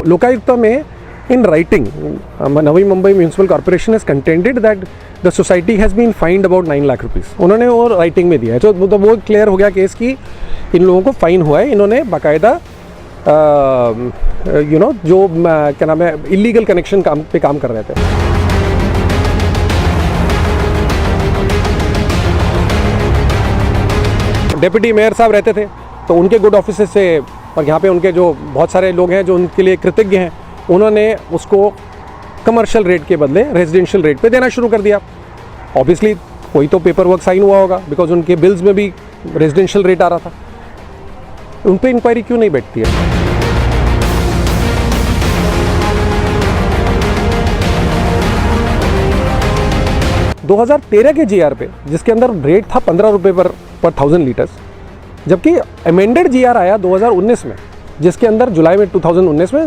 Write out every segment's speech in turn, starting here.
लोकायुक्त में in writing, Navi Mumbai Municipal Corporation has contended that the society has been fined about 9 lakh rupees. उन्होंने वो writing में दिया है, तो वो क्लियर हो गया केस की इन लोगों को फाइन हुआ है। इन्होंने बाकायदा जो क्या नाम है इलीगल कनेक्शन पे काम कर रहे थे। डिप्टी मेयर साहब रहते थे, तो उनके गुड ऑफिस से और यहाँ पे उनके जो बहुत सारे लोग हैं जो उनके लिए कृतज्ञ हैं, उन्होंने उसको कमर्शियल रेट के बदले रेजिडेंशियल रेट पे देना शुरू कर दिया। ऑब्वियसली कोई तो पेपर वर्क साइन हुआ होगा, बिकॉज उनके बिल्स में भी रेजिडेंशियल रेट आ रहा था। उन पर इंक्वायरी क्यों नहीं बैठती है? दो 2013 के जीआर पे, जिसके अंदर रेट था 15 रुपये पर 1000 लीटर्स, जबकि अमेंडेड जीआर आया 2019 में, जिसके अंदर जुलाई में 2019 में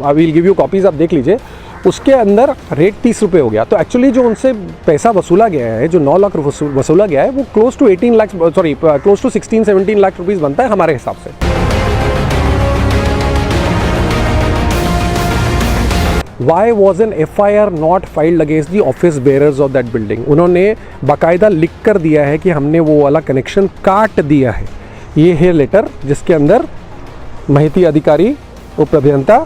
I will give you copies, आप देख लीजिए, उसके अंदर रेट 30 रुपये हो गया। तो एक्चुअली जो उनसे पैसा वसूला गया है, जो 9 लाख वसूला गया है, वो क्लोज टू 16-17 लाख रुपीज़ बनता है हमारे हिसाब से। Why was an FIR not filed against the office bearers of that building? उन्होंने बाकायदा लिख कर दिया है कि हमने वो वाला कनेक्शन काट दिया है। ये है लेटर जिसके अंदर माहिती अधिकारी उप अभियंता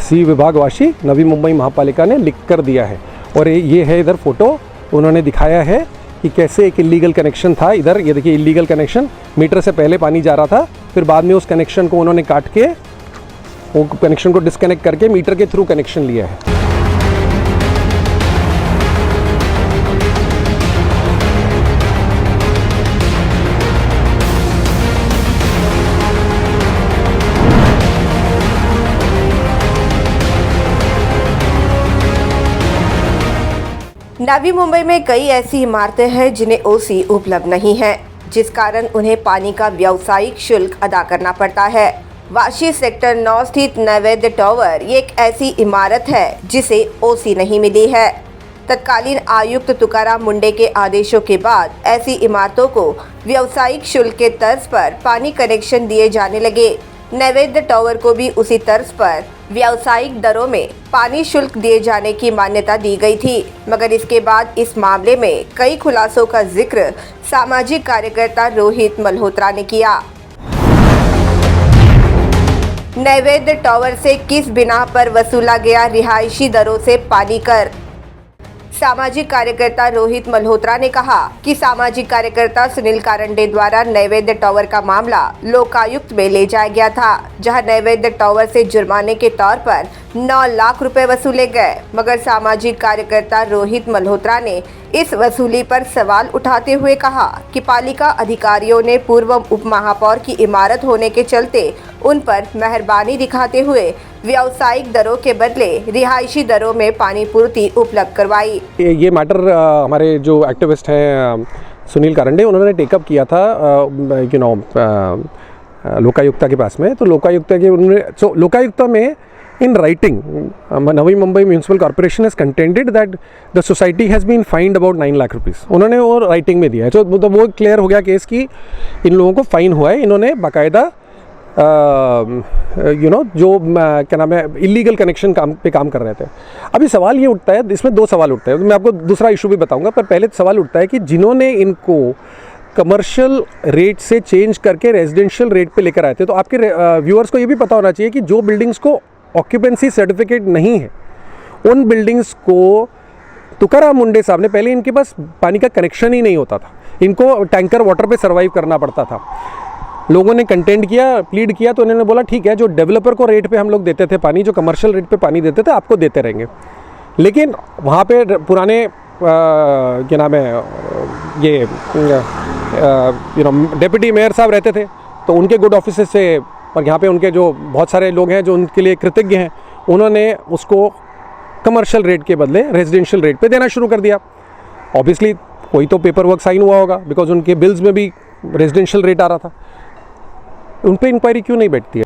सी विभागवासी नवी मुंबई महापालिका ने लिख कर दिया है। और ये है इधर फोटो, उन्होंने दिखाया है कि कैसे एक इलीगल कनेक्शन था। इधर ये देखिए, इलीगल कनेक्शन, मीटर से पहले पानी जा रहा था, फिर बाद में उस कनेक्शन को उन्होंने काट के, वो कनेक्शन को डिस्कनेक्ट करके मीटर के थ्रू कनेक्शन लिया है। नवी मुंबई में कई ऐसी इमारतें हैं जिन्हें ओसी उपलब्ध नहीं है, जिस कारण उन्हें पानी का व्यावसायिक शुल्क अदा करना पड़ता है। वाशी सेक्टर 9 स्थित नैवेद्य टावर ये एक ऐसी इमारत है जिसे ओसी नहीं मिली है। तत्कालीन आयुक्त तुकाराम मुंडे के आदेशों के बाद ऐसी इमारतों को व्यावसायिक शुल्क के तर्ज पर पानी कनेक्शन दिए जाने लगे। नैवेद्य टावर को भी उसी तर्ज पर व्यावसायिक दरों में पानी शुल्क दिए जाने की मान्यता दी गई थी, मगर इसके बाद इस मामले में कई खुलासों का जिक्र सामाजिक कार्यकर्ता रोहित मल्होत्रा ने किया। नैवेद्य टावर से किस बिना पर वसूला गया रिहायशी दरों से पानी कर? सामाजिक कार्यकर्ता रोहित मल्होत्रा ने कहा कि सामाजिक कार्यकर्ता सुनील कारंडे द्वारा नैवेद्य टावर का मामला लोकायुक्त में ले जाया गया था, जहां नैवेद्य टावर से जुर्माने के तौर पर 9 लाख रुपए वसूले गए, मगर सामाजिक कार्यकर्ता रोहित मल्होत्रा ने इस वसूली पर सवाल उठाते हुए कहा कि पालिका अधिकारियों ने पूर्व उप महापौर की इमारत होने के चलते उन पर मेहरबानी दिखाते हुए व्यावसायिक दरों के बदले रिहायशी दरों में पानी पूर्ति उपलब्ध करवाई। ये मैटर हमारे जो एक्टिविस्ट हैं सुनील कारंडे, उन्होंने टेकअप किया था लोकायुक्ता के पास में। तो लोकायुक्ता में in writing, Navi Mumbai Municipal Corporation has contended that the society has been fined about 9 lakh rupees. उन्होंने वो राइटिंग में दिया है, तो वो क्लियर हो गया केस की इन लोगों को फाइन हुआ है। इन्होंने बाकायदा जो क्या नाम है इलीगल कनेक्शन पे काम कर रहे थे। अभी सवाल ये उठता है, इसमें 2 सवाल उठते हैं, तो मैं आपको दूसरा इशू भी बताऊंगा, पर पहले सवाल उठता है कि जिन्होंने इनको कमर्शियल रेट से चेंज करके रेजिडेंशियल रेट पे लेकर आए थे, तो आपके व्यूअर्स को ये भी पता होना चाहिए कि जो बिल्डिंग्स को ऑक्यूपेंसी सर्टिफिकेट नहीं है, उन बिल्डिंग्स को तुकाराम मुंडे साहब ने, पहले इनके पास पानी का कनेक्शन ही नहीं होता था, इनको टैंकर वाटर पे सर्वाइव करना पड़ता था। लोगों ने कंटेंट किया, प्लीड किया, तो उन्होंने बोला ठीक है, जो डेवलपर को रेट पे हम लोग देते थे पानी, जो कमर्शियल रेट पे पानी देते थे, आपको देते रहेंगे। लेकिन वहाँ पे पुराने क्या नाम है ये डिप्टी मेयर साहब रहते थे, तो उनके गुड ऑफिस से और यहाँ पे उनके जो बहुत सारे लोग हैं जो उनके लिए कृतज्ञ हैं, उन्होंने उसको कमर्शियल रेट के बदले रेजिडेंशियल रेट पे देना शुरू कर दिया। ऑब्वियसली कोई तो पेपर वर्क साइन हुआ होगा, बिकॉज उनके बिल्स में भी रेजिडेंशियल रेट आ रहा था। उन पर इंक्वायरी क्यों नहीं बैठती है?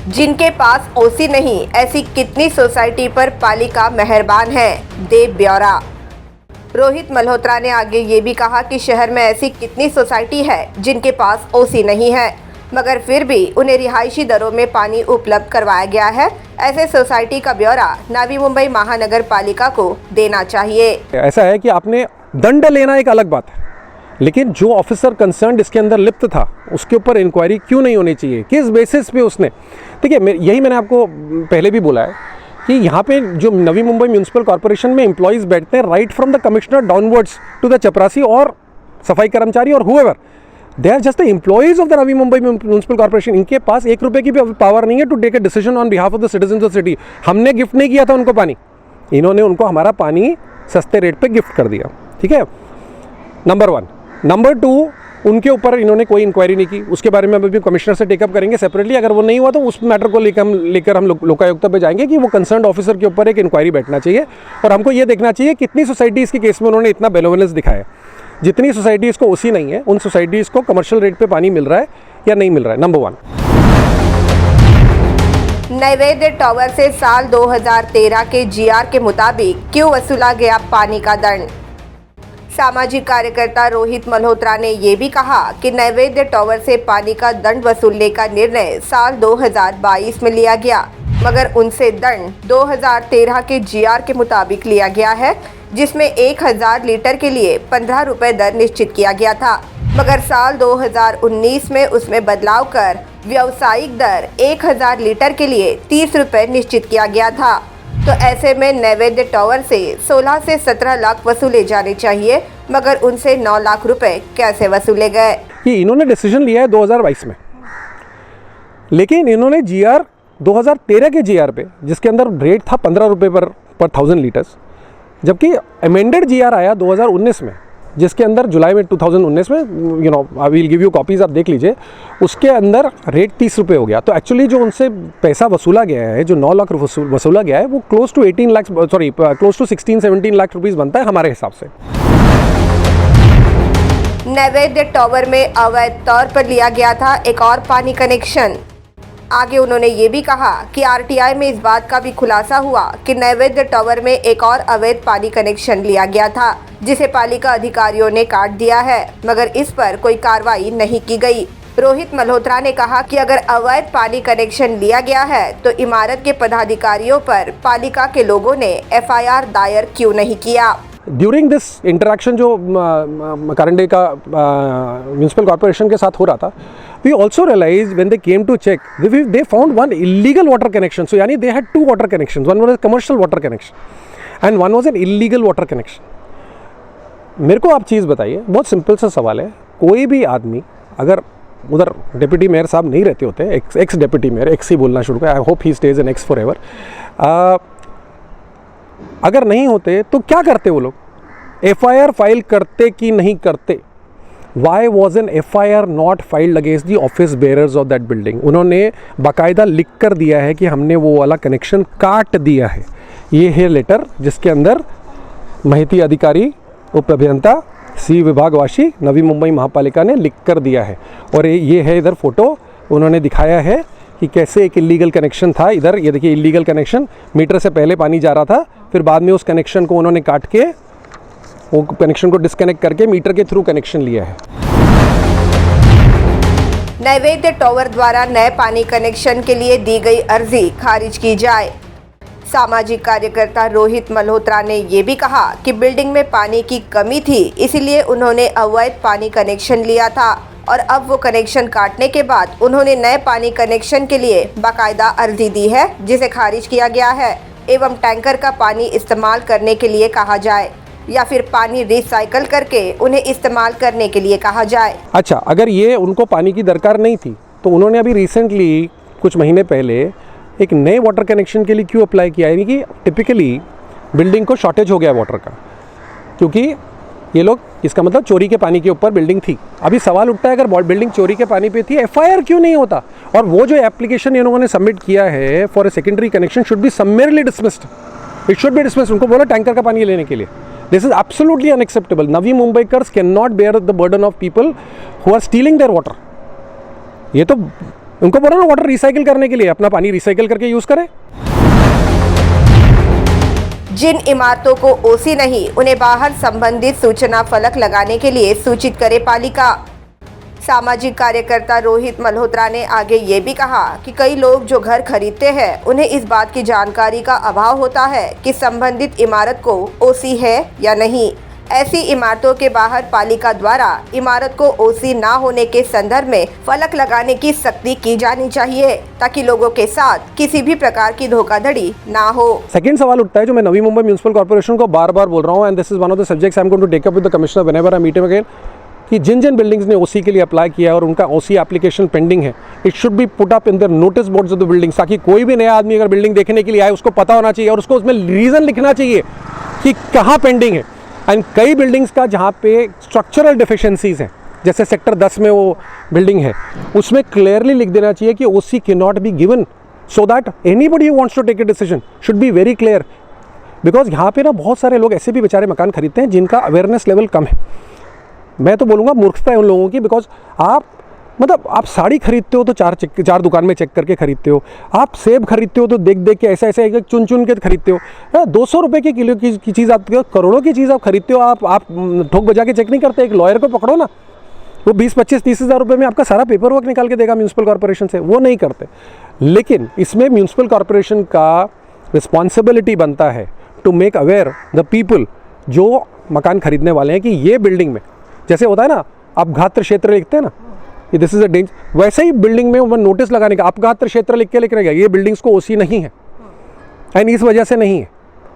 जिनके पास ओसी नहीं, ऐसी कितनी सोसाइटी पर पालिका मेहरबान है? दे ब्यौरा। रोहित मल्होत्रा ने आगे ये भी कहा कि शहर में ऐसी कितनी सोसाइटी है जिनके पास ओसी नहीं है। मगर फिर भी उन्हें रिहायशी दरों में पानी उपलब्ध करवाया गया है। ऐसे सोसाइटी का ब्यौरा नवी मुंबई महानगर पालिका को देना चाहिए। ऐसा है कि आपने दंड लेना एक अलग बात है, लेकिन जो ऑफिसर कंसर्न इसके अंदर लिप्त था उसके ऊपर इंक्वायरी क्यों नहीं होनी चाहिए, किस बेसिस पे उसने। देखिए, यही मैंने आपको पहले भी बोला है कि यहाँ पे जो नवी मुंबई म्यूनसिपल कॉर्पोरेशन में एम्प्लॉयज़ बैठते हैं, right from the commissioner downwards to the चपरासी और सफाई कर्मचारी और however, they are just the employees of the Navi Mumbai municipal corporation. इनके पास 1 रुपये की भी पावर नहीं है to take a decision on behalf of the citizen of city. हमने गिफ्ट नहीं किया था उनको पानी, इन्होंने उनको हमारा पानी सस्ते रेट पे गिफ्ट कर दिया। ठीक है, नंबर 1। नंबर 2, उनके ऊपर इन्होंने कोई इंक्वायरी नहीं की, उसके बारे में अभी कमिश्नर से टेकअप करेंगे सेपरेटली। अगर वो नहीं हुआ तो उस मैटर को लेकर हम लोकायुक्त पे जाएंगे कि वो कंसर्न ऑफिसर के ऊपर एक इंक्वायरी बैठना चाहिए और हमको ये देखना चाहिए कितनी सोसाइटीज़ के केस में उन्होंने इतना बेनेवोलेंस दिखाया। जितनी सोसाइटीज़ को ओसी नहीं है, उन सोसाइटीज़ को कमर्शियल रेट पे पानी मिल रहा है या नहीं मिल रहा है। नंबर 1, नैवेद्य टावर से साल 2013 के जीआर के मुताबिक क्यों वसूला गया पानी का दंड। सामाजिक कार्यकर्ता रोहित मल्होत्रा ने ये भी कहा कि नैवेद्य टावर से पानी का दंड वसूलने का निर्णय साल 2022 में लिया गया, मगर उनसे दंड 2013 के जीआर के मुताबिक लिया गया है, जिसमें 1000 लीटर के लिए 15 रुपये दर निश्चित किया गया था। मगर साल 2019 में उसमें बदलाव कर व्यावसायिक दर 1000 लीटर के लिए 30 रुपये निश्चित किया गया था। तो ऐसे में नैवेद्य टावर से 16 से 17 लाख वसूले जाने चाहिए, मगर उनसे 9 लाख रुपए कैसे वसूले गए। कि इन्होंने डिसीजन लिया है 2022 में, लेकिन इन्होंने जीआर 2013 के जीआर पे, जिसके अंदर रेट था 15 रुपये पर 1000 लीटर्स, जबकि अमेंडेड जीआर आया 2019 में, जिसके अंदर जुलाई में 2019 में, I will give you copies, आप देख लीजिए, उसके अंदर रेट 30 रुपये हो गया। तो एक्चुअली जो उनसे पैसा वसूला गया है, जो 9 लाख वसूला गया है, वो क्लोज टू 16-17 लाख रुपीज़ बनता है हमारे हिसाब से। नैवेद्य टावर में अवैध तौर पर लिया गया था एक और पानी कनेक्शन। आगे उन्होंने ये भी कहा कि आरटीआई में इस बात का भी खुलासा हुआ कि नैवेद्य टावर में एक और अवैध पानी कनेक्शन लिया गया था, जिसे पालिका अधिकारियों ने काट दिया है, मगर इस पर कोई कार्रवाई नहीं की गई। रोहित मल्होत्रा ने कहा कि अगर अवैध पानी कनेक्शन लिया गया है तो इमारत के पदाधिकारियों पर पालिका के लोगों ने एफआईआर दायर क्यों नहीं किया। ड्यूरिंग दिस इंटरेक्शन जो करंडे का म्यूनसिपल कॉर्पोरेशन के साथ हो रहा था, we also realized when they came to check, they found one illegal water connection. So यानी they had 2 water connections. One was a commercial water connection and one was an illegal water connection. मेरे को आप चीज़ बताइए, बहुत simple सा सवाल है, कोई भी आदमी अगर उधर डिप्टी मेयर साहब नहीं रहते होते, एक्स डिप्टी मेयर, एक्स ही बोलना शुरू कर, I hope he stays an ex for ever, अगर नहीं होते तो क्या करते वो लोग? एफआईआर फाइल करते कि नहीं करते? Why was an FIR not filed against the office bearers of that building? उन्होंने बाकायदा लिख कर दिया है कि हमने वो वाला कनेक्शन काट दिया है। ये है लेटर जिसके अंदर माहिती अधिकारी, उप अभियंता, सी विभागवासी नवी मुंबई महापालिका ने लिख कर दिया है। और ये है इधर फोटो, उन्होंने दिखाया है कि कैसे एक इलीगल कनेक्शन था। इधर ये देखिए, इलीगल कनेक्शन, मीटर से पहले पानी जा रहा था, फिर बाद में उस कनेक्शन को उन्होंने काट के, वो कनेक्शन को डिस्कनेक्ट करके मीटर के थ्रू कनेक्शन लिया है। नैवेद्य टावर द्वारा नए पानी कनेक्शन के लिए दी गई अर्जी खारिज की जाए। सामाजिक कार्यकर्ता रोहित मल्होत्रा ने ये भी कहा कि बिल्डिंग में पानी की कमी थी, इसीलिए उन्होंने अवैध पानी कनेक्शन लिया था और अब वो कनेक्शन काटने के बाद उन्होंने नए पानी कनेक्शन के लिए बाकायदा अर्जी दी है, जिसे खारिज किया गया है, एवं टैंकर का पानी इस्तेमाल करने के लिए कहा जाए या फिर पानी रिसाइकल करके उन्हें इस्तेमाल करने के लिए कहा जाए। अच्छा, अगर ये उनको पानी की दरकार नहीं थी तो उन्होंने अभी रिसेंटली कुछ महीने पहले एक नए वाटर कनेक्शन के लिए क्यों अप्लाई किया? यानी कि टिपिकली बिल्डिंग को शॉर्टेज हो गया वाटर का, क्योंकि ये लोग, इसका मतलब चोरी के पानी के ऊपर बिल्डिंग थी। अभी सवाल उठता है, अगर बिल्डिंग चोरी के पानी पे थी, FIR क्यों नहीं होता? और वो जो एप्लीकेशन इन लोगों ने सबमिट किया है for a secondary connection should be summarily dismissed, it should be dismissed. उनको बोला टैंकर का पानी लेने के लिए। This is absolutely unacceptable. Navi Mumbaikars cannot bear the burden of people who are stealing their water. ये तो उनको बोला ना वाटर रिसाइकिल करने के लिए, अपना पानी रिसाइकिल करके यूज करें। जिन इमारतों को ओसी नहीं, उन्हें बाहर संबंधित सूचना फलक लगाने के लिए सूचित करे पालिका। सामाजिक कार्यकर्ता रोहित मल्होत्रा ने आगे ये भी कहा कि कई लोग जो घर खरीदते हैं उन्हें इस बात की जानकारी का अभाव होता है कि संबंधित इमारत को ओसी है या नहीं। ऐसी इमारतों के बाहर पालिका द्वारा इमारत को ओसी ना होने के संदर्भ में फलक लगाने की सख्ती की जानी चाहिए ताकि लोगों के साथ किसी भी प्रकार की धोखाधड़ी ना हो। सेकंड सवाल उठता है जो मैं नवी मुंबई म्यूनिसिपल कॉर्पोरेशन को बार बार बोल रहा हूँ, and this is one of the subjects I am going to take up with the commissioner whenever I meet him again, कि जिन जिन बिल्डिंग्स ने ओसी के लिए अप्लाई किया है और उनका ओसी एप्लीकेशन पेंडिंग है, it should B put up in the notice boards of the buildings, ताकि कोई भी नया आदमी अगर बिल्डिंग देखने के लिए आए उसको पता होना चाहिए और उसको उसमें रीज़न लिखना चाहिए कि कहाँ पेंडिंग है। एंड कई बिल्डिंग्स का जहाँ पे स्ट्रक्चरल डिफिशेंसीज हैं, जैसे सेक्टर 10 में वो बिल्डिंग है, उसमें क्लियरली लिख देना चाहिए कि OC can not be given, so that anybody who wants to take a decision should be very clear. Because यहाँ पे ना बहुत सारे लोग ऐसे भी बेचारे मकान खरीदते हैं जिनका अवेयरनेस लेवल कम है। मैं तो बोलूँगा मूर्खता है उन लोगों की, बिकॉज आप साड़ी खरीदते हो तो चार दुकान में चेक करके खरीदते हो, आप सेब खरीदते हो तो देख देख के ऐसा एक चुन चुन के खरीदते हो। 200 रुपये के किलो की चीज़ आप, करोड़ों की चीज़ आप खरीदते हो, आप ठोक बजा के चेक नहीं करते। एक लॉयर को पकड़ो ना, वो 20-25-30 हज़ार रुपये में आपका सारा पेपर वर्क निकाल के देगा म्यूनसिपल कॉर्पोरेशन से, वो नहीं करते। लेकिन इसमें म्यूनसिपल कॉर्पोरेशन का रिस्पॉन्सिबिलिटी बनता है to make aware the people जो मकान खरीदने वाले हैं कि ये बिल्डिंग में, जैसे होता है ना अपघात क्षेत्र लिखते हैं ना, दिस इज अ डेंजर, वैसे ही बिल्डिंग में वो नोटिस लगाने का अपघात क्षेत्र लिख के गया, ये बिल्डिंग्स को ओसी नहीं है एंड इस वजह से नहीं है।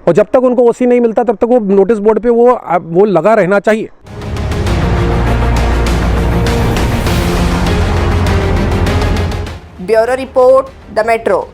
और जब तक उनको ओसी नहीं मिलता तब तक वो नोटिस बोर्ड पे वो लगा रहना चाहिए। Bureau report, the metro.